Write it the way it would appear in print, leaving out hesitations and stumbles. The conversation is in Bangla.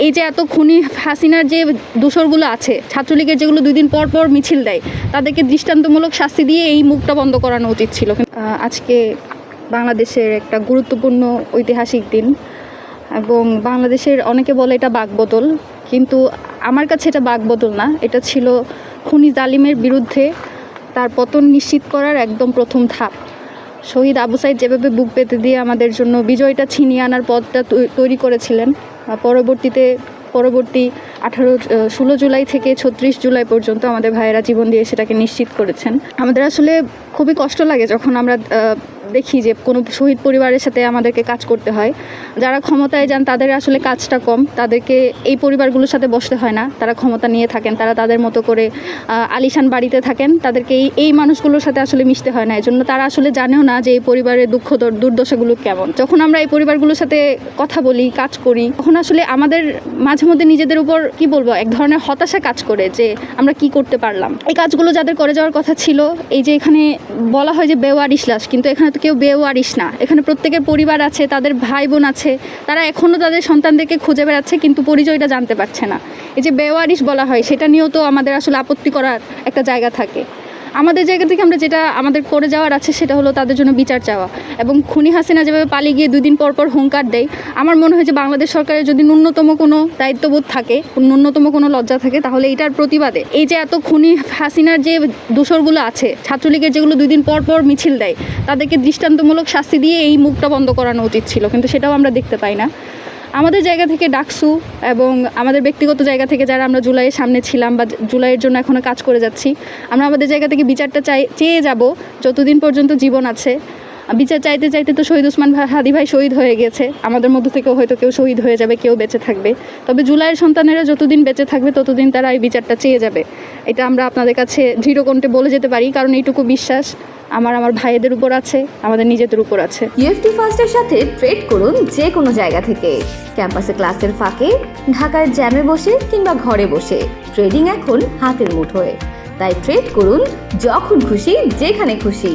এই যে এত খুনি হাসিনার যে দোসরগুলো আছে, ছাত্রলীগের যেগুলো 2 দিন পর পর মিছিল দেয়, তাদেরকে দৃষ্টান্তমূলক শাস্তি দিয়ে এই মুখটা বন্ধ করানো উচিত ছিল। আজকে বাংলাদেশের একটা গুরুত্বপূর্ণ ঐতিহাসিক দিন এবং বাংলাদেশের অনেকে বলে এটা বাকবদল, কিন্তু আমার কাছে এটা বাকবদল না, এটা ছিল খুনি জালিমের বিরুদ্ধে তার পতন নিশ্চিত করার একদম প্রথম ধাপ। শহীদ আবু সাইদ যেভাবে বুক পেতে দিয়ে আমাদের জন্য বিজয়টা ছিনিয়ে আনার পথটা তৈরি করেছিলেন, পরবর্তী 16 জুলাই থেকে 36 জুলাই পর্যন্ত আমাদের ভাইয়েরা জীবন দিয়ে সেটাকে নিশ্চিত করেছেন। আমাদের আসলে খুবই কষ্ট লাগে যখন আমরা দেখি যে কোনো শহীদ পরিবারের সাথে আমাদেরকে কাজ করতে হয়। যারা ক্ষমতায় যান তাদের আসলে কাজটা কম, তাদেরকে এই পরিবারগুলোর সাথে বসতে হয় না, তারা ক্ষমতা নিয়ে থাকেন, তারা তাদের মতো করে আলিশান বাড়িতে থাকেন, তাদেরকে এই মানুষগুলোর সাথে আসলে মিশতে হয় না। এজন্য তারা আসলে জানেও না যে এই পরিবারের দুঃখ দুর্দশাগুলো কেমন। যখন আমরা এই পরিবারগুলোর সাথে কথা বলি, কাজ করি, তখন আসলে আমাদের মাঝে মধ্যে নিজেদের উপর কি বলবো, এক ধরনের হতাশা কাজ করে যে আমরা কি করতে পারলাম। এই কাজগুলো যাদের করে যাওয়ার কথা ছিল, এই যে এখানে বলা হয় যে বেওয়ারিশ লাশ, কিন্তু এখানে তো কেউ বেওয়ারিশ না, এখানে প্রত্যেকের পরিবার আছে, তাদের ভাই বোন আছে, তারা এখনও তাদের সন্তানদেরকে খুঁজে বেড়াচ্ছে কিন্তু পরিচয়টা জানতে পারছে না। এই যে বেওয়ারিশ বলা হয়, সেটা নিয়েও তো আমাদের আসলে আপত্তি করার একটা জায়গা থাকে। আমাদের জায়গা থেকে আমরা যেটা আমাদের করে যাওয়ার আছে সেটা হলো তাদের জন্য বিচার চাওয়া। এবং খুনি হাসিনা যেভাবে পালিয়ে গিয়ে 2 দিন পর পর হুঙ্কার দেয়, আমার মনে হয় যে বাংলাদেশ সরকারের যদি ন্যূনতম কোনো দায়িত্ববোধ থাকে, ন্যূনতম কোনো লজ্জা থাকে, তাহলে এইটার প্রতিবাদে এই যে এত খুনি হাসিনার যে দোসরগুলো আছে, ছাত্রলীগের যেগুলো 2 দিন পর পর মিছিল দেয়, তাদেরকে দৃষ্টান্তমূলক শাস্তি দিয়ে এই মুখটা বন্ধ করানো উচিত ছিল, কিন্তু সেটাও আমরা দেখতে পাই না। আমাদের জায়গা থেকে ডাকসু এবং আমাদের ব্যক্তিগত জায়গা থেকে যারা আমরা জুলাইয়ের সামনে ছিলাম বা জুলাইয়ের জন্য এখনও কাজ করে যাচ্ছি, আমরা আমাদের জায়গা থেকে বিচারটা চেয়ে যাব যতদিন পর্যন্ত জীবন আছে। বিচার চাইতে চাইতে তো শহীদ ওসমান হাদি ভাই শহীদ হয়ে গেছে, আমাদের মধ্য থেকেও হয়তো কেউ শহীদ হয়ে যাবে, কেউ বেঁচে থাকবে। তবে জুলাইয়ের সন্তানেরা যতদিন বেঁচে থাকবে ততদিন তারা এই বিচারটা চেয়ে যাবে, এটা আমরা আপনাদের কাছে দৃঢ়কণ্ঠে বলে যেতে পারি, কারণ এইটুকু বিশ্বাস আমার ভাইদের উপর আছে, আমাদের নিজেদের উপর আছে। ইউএফটি ফার্স্টের সাথে ট্রেড করুন যে কোনো জায়গা থেকে, ক্যাম্পাসে ক্লাসের ফাঁকে, ঢাকার জ্যামে বসে কিংবা ঘরে বসে। ট্রেডিং এখন হাতের মুঠোয়, তাই ট্রেড করুন যখন খুশি, যেখানে খুশি।